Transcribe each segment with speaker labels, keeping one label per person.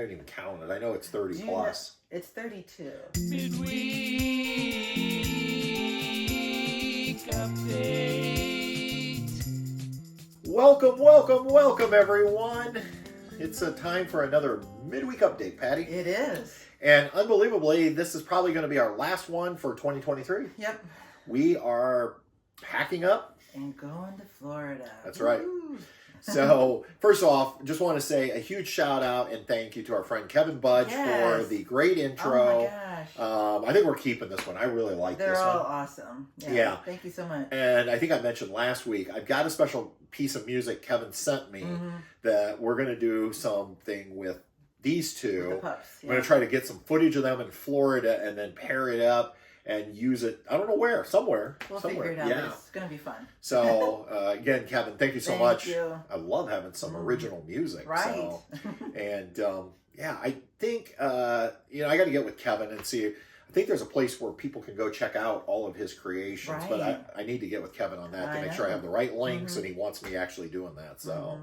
Speaker 1: haven't even counted. I know it's 30 plus.
Speaker 2: It's 32.
Speaker 3: Midweek update.
Speaker 1: Welcome, everyone. It's a time for another midweek update, Patty.
Speaker 2: It is.
Speaker 1: And unbelievably, this is probably going to be our last one for 2023.
Speaker 2: Yep.
Speaker 1: We are packing up.
Speaker 2: And going to Florida.
Speaker 1: That's right.
Speaker 2: Woo.
Speaker 1: So, first off, just want to say a huge shout out and thank you to our friend Kevin Budge for the great intro.
Speaker 2: Oh my gosh.
Speaker 1: I think we're keeping this one. I really like this one.
Speaker 2: They're all awesome.
Speaker 1: Yeah.
Speaker 2: Thank you so much.
Speaker 1: And I think I mentioned last week, I've got a special piece of music Kevin sent me that we're going to do something with these two.
Speaker 2: With the pups,
Speaker 1: I'm going to try to get some footage of them in Florida and then pair it up and use it. I don't know where, somewhere.
Speaker 2: We'll figure it out.
Speaker 1: Yeah.
Speaker 2: But it's going to be fun.
Speaker 1: So, again, Kevin, thank you so much.
Speaker 2: Thank you.
Speaker 1: I love having some original music.
Speaker 2: Right.
Speaker 1: So, and yeah, I think, I got to get with Kevin and see. I think there's a place where people can go check out all of his creations, but I need to get with Kevin on that to make sure I have the right links, and he wants me actually doing that. So,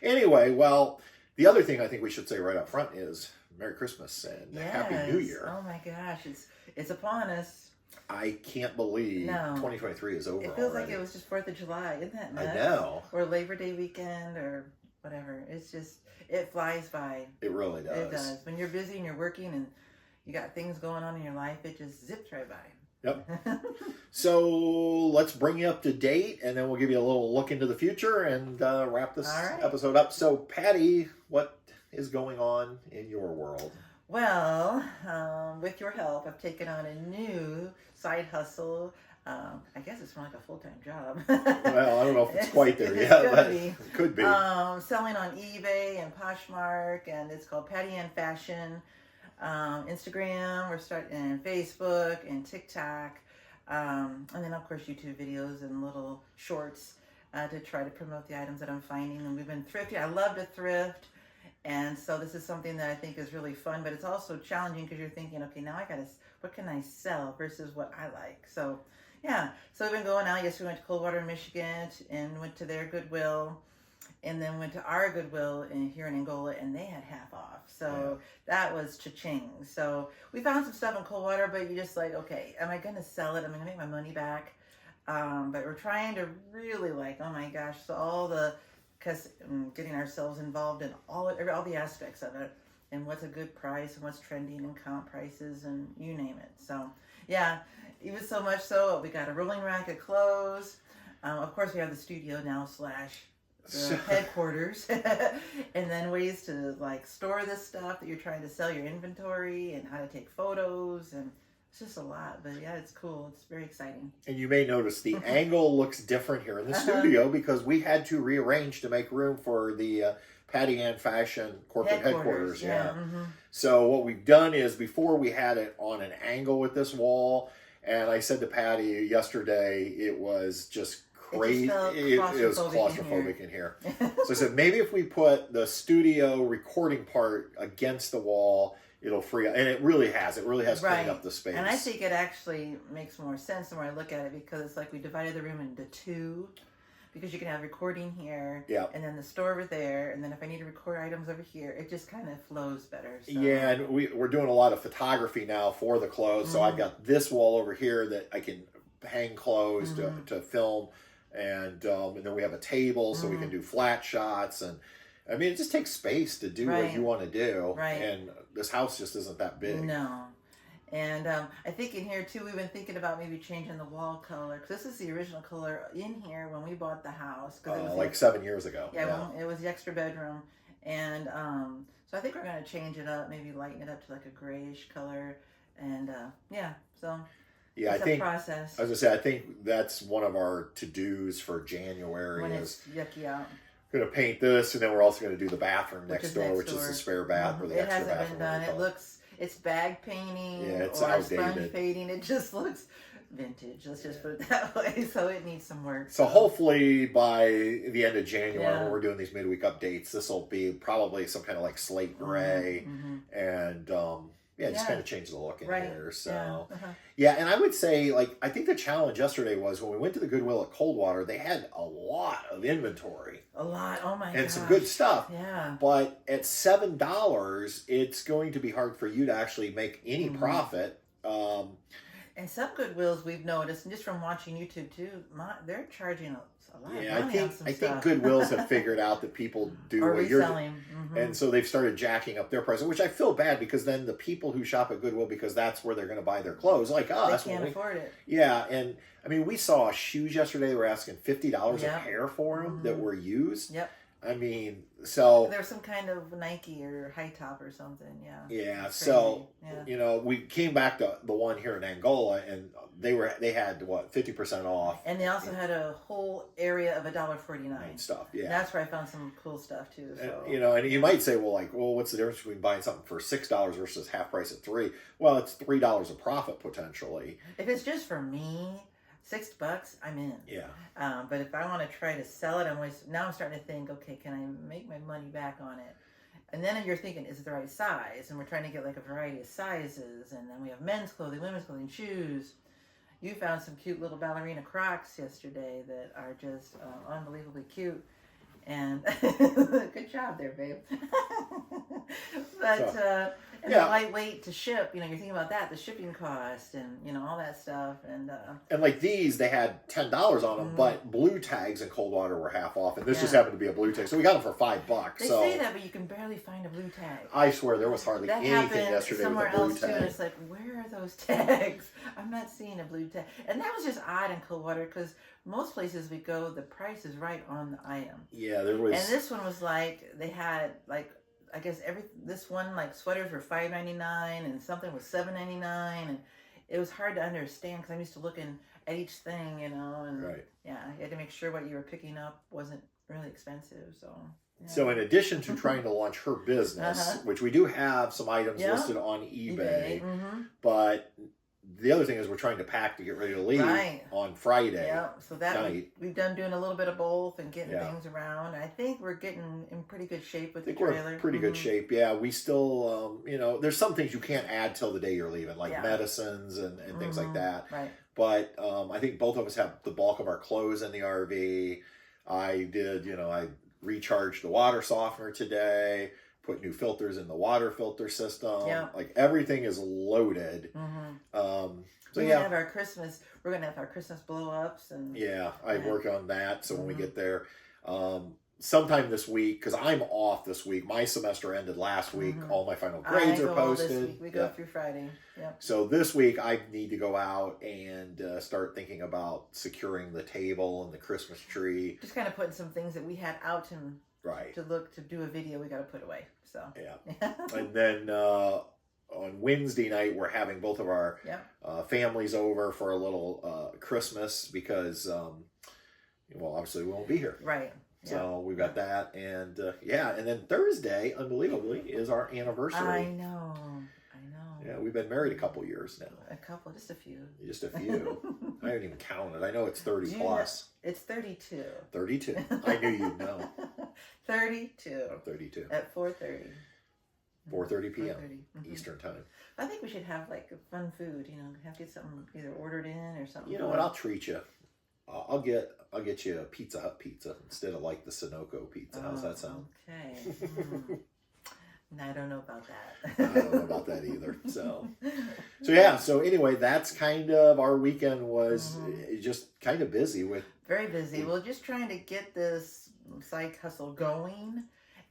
Speaker 1: anyway, well, the other thing I think we should say right up front is Merry Christmas and Happy New Year.
Speaker 2: Oh my gosh, it's upon us.
Speaker 1: I can't believe 2023 is over.
Speaker 2: It feels
Speaker 1: already.
Speaker 2: like it was just 4th of July. Isn't that nuts?
Speaker 1: I know.
Speaker 2: Or Labor Day weekend or whatever. It's just, it flies by.
Speaker 1: It really does.
Speaker 2: It does. When you're busy and you're working and you got things going on in your life, it just zips right by.
Speaker 1: Yep. So let's bring you up to date, and then we'll give you a little look into the future and wrap this episode up. So, Patty, what is going on in your world?
Speaker 2: Well, with your help, I've taken on a new side hustle. I guess it's more like a full-time job.
Speaker 1: Well, I don't know if it's quite there yet, but it could be.
Speaker 2: Selling on eBay and Poshmark, and it's called Patty Ann Fashion. Instagram, we're starting, and Facebook and TikTok, and then of course YouTube videos and little shorts to try to promote the items that I'm finding. And we've been thrifting. I love to thrift. And so this is something that I think is really fun, but it's also challenging because you're thinking, okay, now what can I sell versus what I like? So, yeah. So we've been going out. Yes, we went to Coldwater, Michigan, and went to their Goodwill, and then went to our Goodwill here in Angola, and they had half off. So that was cha-ching. So we found some stuff in Coldwater, but you're just like, okay, am I going to sell it? Am I going to make my money back? But we're trying to really oh my gosh, so because getting ourselves involved in all the aspects of it, and what's a good price and what's trending and comp prices and you name it. So yeah, even so much so we got a rolling rack of clothes. Of course we have the studio now / the headquarters, and then ways to store this stuff that you're trying to sell, your inventory, and how to take photos, and it's just a lot, but yeah, it's cool. It's very exciting. And
Speaker 1: you may notice the angle looks different here in the studio because we had to rearrange to make room for the Patty Ann Fashion corporate headquarters. Yeah. So what we've done is before we had it on an angle with this wall, and I said to Patty yesterday, it was just crazy. It was claustrophobic in here. So I said, maybe if we put the studio recording part against the wall, it'll free up. And it really has. It really has cleaned up the space.
Speaker 2: And I think it actually makes more sense the more I look at it, because it's like we divided the room into two, because you can have recording here, and then the store over there, and then if I need to record items over here, it just kind of flows better. So.
Speaker 1: Yeah, and we're doing a lot of photography now for the clothes. So I've got this wall over here that I can hang clothes to film. And then we have a table so we can do flat shots. And I mean, it just takes space to do what you want to do.
Speaker 2: Right.
Speaker 1: And this house just isn't that big.
Speaker 2: No. And I think in here too, we've been thinking about maybe changing the wall color. Because this is the original color in here when we bought the house.
Speaker 1: Like 7 years ago.
Speaker 2: Yeah, it was the extra bedroom. And so I think we're going to change it up, maybe lighten it up to like a grayish color. And so...
Speaker 1: Yeah,
Speaker 2: it's a process.
Speaker 1: I was going to say, I think that's one of our to-dos for January.
Speaker 2: When it's yucky out.
Speaker 1: We're going to paint this, and then we're also going to do the bathroom next door, which is the spare bath. Or the
Speaker 2: it
Speaker 1: extra
Speaker 2: hasn't been done. It's bag painting
Speaker 1: it's
Speaker 2: or
Speaker 1: outdated.
Speaker 2: Sponge painting. It just looks vintage. Let's just put it that way. So it needs some work.
Speaker 1: So hopefully by the end of January, when we're doing these midweek updates, this will be probably some kind of like slate gray. And just kind of change the look in here. So,
Speaker 2: yeah.
Speaker 1: And I would say, like, I think the challenge yesterday was when we went to the Goodwill at Coldwater, they had a lot of inventory.
Speaker 2: A lot. Oh my god.
Speaker 1: And some good stuff.
Speaker 2: Yeah.
Speaker 1: But at $7, it's going to be hard for you to actually make any profit.
Speaker 2: And some Goodwills we've noticed, and just from watching YouTube too, they're charging a lot of money on some stuff.
Speaker 1: I think Goodwills have figured out that people do
Speaker 2: or
Speaker 1: what you're
Speaker 2: reselling.
Speaker 1: and so they've started jacking up their prices, which I feel bad because then the people who shop at Goodwill, because that's where they're going to buy their clothes, like us,
Speaker 2: they can't afford it.
Speaker 1: Yeah, and I mean, we saw shoes yesterday. They were asking $50 a pair for them that were used.
Speaker 2: Yep.
Speaker 1: I mean, so
Speaker 2: there's some kind of Nike or high top or something. Yeah.
Speaker 1: Yeah. So you know, we came back to the one here in Angola, and they had what 50% off,
Speaker 2: and they also had a whole area of $1.49
Speaker 1: stuff. Yeah.
Speaker 2: That's where I found some cool stuff too. So.
Speaker 1: And, you know, and you might say, well, what's the difference between buying something for $6 versus half price at $3? Well, it's $3 of profit potentially.
Speaker 2: If it's just for me, $6, I'm in.
Speaker 1: Yeah.
Speaker 2: But if I want to try to sell it, I'm starting to think, okay, can I make my money back on it? And then you're thinking, is it the right size? And we're trying to get like a variety of sizes. And then we have men's clothing, women's clothing, shoes. You found some cute little ballerina Crocs yesterday that are just unbelievably cute. And good job there, babe. But and they're lightweight to ship. You know, you're thinking about that, the shipping cost, and you know all that stuff. And
Speaker 1: like these, they had $10 on them, but blue tags in Coldwater were half off, and this just happened to be a blue tag, so we got them for $5.
Speaker 2: They say that, but you can barely find a blue tag.
Speaker 1: I swear there was hardly anything yesterday
Speaker 2: somewhere
Speaker 1: with a blue
Speaker 2: else
Speaker 1: tag.
Speaker 2: Too, and it's like, where are those tags? I'm not seeing a blue tag, and that was just odd in Coldwater because most places we go, the price is right on the item.
Speaker 1: Yeah, there was.
Speaker 2: And this one was like they had like. I guess this one like sweaters were $5.99 and something was $7.99 and it was hard to understand because I'm used to looking at each thing, you know, and you had to make sure what you were picking up wasn't really expensive. So
Speaker 1: So in addition to trying to launch her business, which we do have some items listed on eBay, but the other thing is we're trying to pack to get ready to leave on Friday.
Speaker 2: Yeah, so that
Speaker 1: night.
Speaker 2: we've done doing a little bit of both and getting things around. I think we're getting in pretty good shape with the trailer.
Speaker 1: We're in pretty good shape. Yeah, we still, you know, there's some things you can't add till the day you're leaving, like medicines and things like that.
Speaker 2: Right.
Speaker 1: But I think both of us have the bulk of our clothes in the RV. I did, you know, I recharged the water softener today. Put new filters in the water filter system. Yeah. Like everything is loaded. So
Speaker 2: we're gonna have our Christmas. We're gonna have our Christmas blow ups and.
Speaker 1: Yeah, I work on that. So when we get there, sometime this week, because I'm off this week. My semester ended last week. All my final grades are posted.
Speaker 2: This week. We go through Friday. Yep.
Speaker 1: So this week I need to go out and start thinking about securing the table and the Christmas tree.
Speaker 2: Just kind of putting some things that we had out and. To do a video we got to put away. So
Speaker 1: and then on Wednesday night we're having both of our families over for a little Christmas because well obviously we won't be here. So we've got that and and then Thursday unbelievably is our anniversary.
Speaker 2: I know.
Speaker 1: Yeah, we've been married a couple years now.
Speaker 2: Just a few.
Speaker 1: Just a few. I haven't even counted. I know it's 30 plus.
Speaker 2: It's 32.
Speaker 1: 32. I knew you'd know.
Speaker 2: 32.
Speaker 1: 32.
Speaker 2: At 4:30.
Speaker 1: 4:30 p.m. Eastern time.
Speaker 2: I think we should have like fun food. You know, have to get something either ordered in or something.
Speaker 1: You know what? I'll treat you. I'll get you a Pizza Hut pizza instead of like the Sunoco pizza. How's that sound?
Speaker 2: Okay. No, I don't know about that.
Speaker 1: I don't know about that either. So yeah. So anyway, that's kind of our weekend was just kind of busy with.
Speaker 2: Very busy. Well, just trying to get this side hustle going,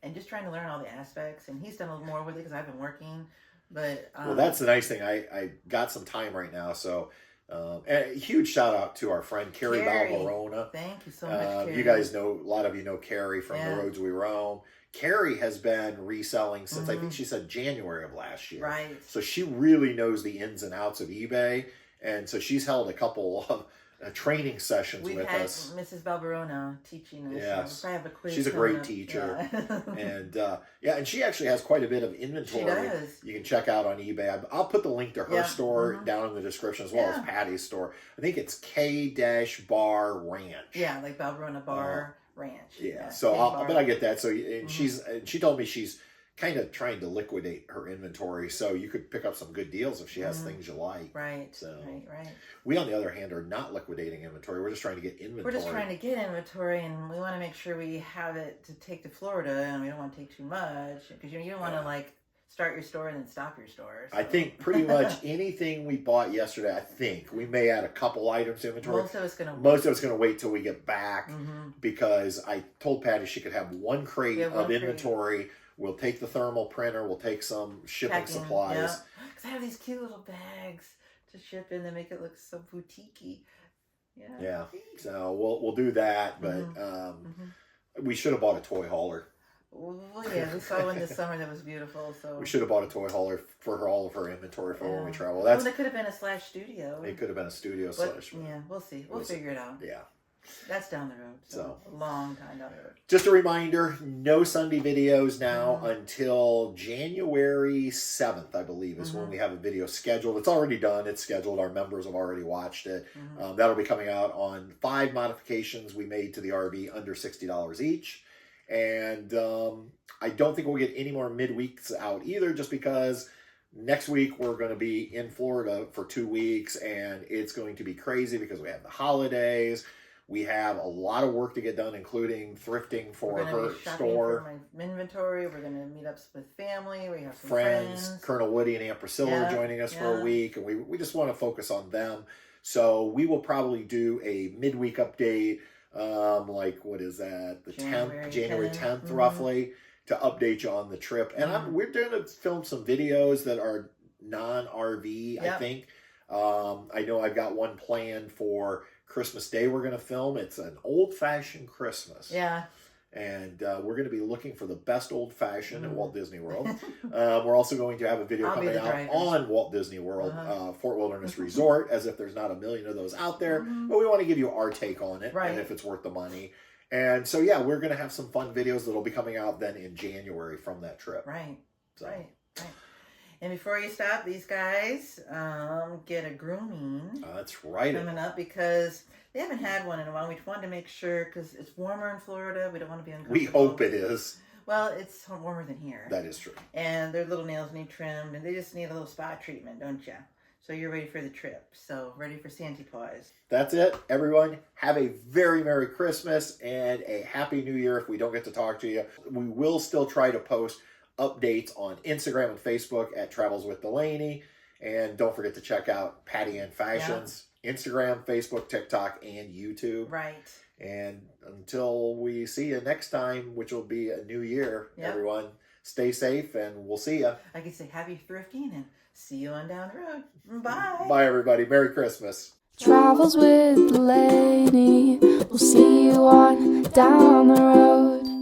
Speaker 2: and just trying to learn all the aspects. And he's done a little more with it because I've been working. But
Speaker 1: well, that's the nice thing. I got some time right now, so. And a huge shout out to our friend Carrie Balverona.
Speaker 2: Thank you so much, Carrie.
Speaker 1: You guys know, a lot of you know Carrie from The Roads We Roam. Carrie has been reselling since I think she said January of last year.
Speaker 2: Right.
Speaker 1: So she really knows the ins and outs of eBay. And so she's held a couple of training sessions with us.
Speaker 2: Mrs. Balverona teaching us.
Speaker 1: Yes.
Speaker 2: I have a quiz.
Speaker 1: She's a great teacher. And and she actually has quite a bit of inventory.
Speaker 2: She does.
Speaker 1: You can check out on eBay. I'll put the link to her store down in the description as well as Patty's store. I think it's K-Bar Ranch.
Speaker 2: Yeah, like Balverona Bar Ranch.
Speaker 1: Yeah. So I bet I get that. So and she told me she's kind of trying to liquidate her inventory so you could pick up some good deals if she has things you like.
Speaker 2: Right.
Speaker 1: So
Speaker 2: Right.
Speaker 1: we, on the other hand, are not liquidating inventory. We're just trying to get inventory.
Speaker 2: We're just trying to get inventory, and we want to make sure we have it to take to Florida, and we don't want to take too much because you don't want to like start your store and then stop your store. So.
Speaker 1: I think pretty much anything we bought yesterday, I think we may add a couple items to inventory.
Speaker 2: Most of it's going to
Speaker 1: wait till we get back because I told Patty she could have one crate of inventory. We'll take the thermal printer. We'll take some shipping supplies.
Speaker 2: Yeah. Because I have these cute little bags to ship in that make it look so boutique-y.
Speaker 1: Yeah. So we'll do that, but we should have bought a toy hauler.
Speaker 2: Well, yeah, we saw one this summer that was beautiful. So
Speaker 1: we should have bought a toy hauler for all of her inventory for when we travel.
Speaker 2: That could have been a / studio.
Speaker 1: It could have been a studio /
Speaker 2: Yeah, we'll see. We'll figure it out.
Speaker 1: Yeah.
Speaker 2: That's down the road. So a long time down the road.
Speaker 1: Just a reminder, no Sunday videos now until January 7th, I believe, is when we have a video scheduled. It's already done. It's scheduled. Our members have already watched it. That'll be coming out on 5 modifications we made to the RV under $60 each. And I don't think we'll get any more midweeks out either, just because next week we're going to be in Florida for 2 weeks, and it's going to be crazy because we have the holidays. We have a lot of work to get done, including thrifting for her store.
Speaker 2: For my inventory. We're going to meet up with family. We have some
Speaker 1: friends. Colonel Woody and Aunt Priscilla are joining us for a week, and we just want to focus on them. So we will probably do a midweek update, like what is that? The January 10th, roughly, to update you on the trip. And we're going to film some videos that are non-RV, I think. I know I've got one planned for Christmas Day we're going to film. It's an old-fashioned Christmas.
Speaker 2: Yeah.
Speaker 1: And we're going to be looking for the best old-fashioned at Walt Disney World. We're also going to have a video coming out on Walt Disney World, Fort Wilderness Resort, as if there's not a million of those out there. But we want to give you our take on it and if it's worth the money. And so, yeah, we're going to have some fun videos that'll be coming out then in January from that trip.
Speaker 2: Right. And before you stop, these guys get a grooming.
Speaker 1: That's right.
Speaker 2: Coming up because they haven't had one in a while. We wanted to make sure because it's warmer in Florida. We don't want to be uncomfortable.
Speaker 1: We hope it is.
Speaker 2: Well, it's warmer than here.
Speaker 1: That is true. And
Speaker 2: their little nails need trimmed, and they just need a little spa treatment, don't you? So you're ready for the trip. So ready for Santa Paws.
Speaker 1: That's it, everyone. Have a very Merry Christmas and a Happy New Year if we don't get to talk to you. We will still try to post updates on Instagram and Facebook at Travels with Delaney. And don't forget to check out Patty Ann Fashions, Instagram, Facebook, TikTok, and YouTube.
Speaker 2: Right.
Speaker 1: And until we see you next time, which will be a new year, everyone, stay safe and we'll see you.
Speaker 2: I can say happy thrifting and see you on down the road. Bye.
Speaker 1: Bye, everybody. Merry Christmas.
Speaker 4: Travels with Delaney. We'll see you on down the road.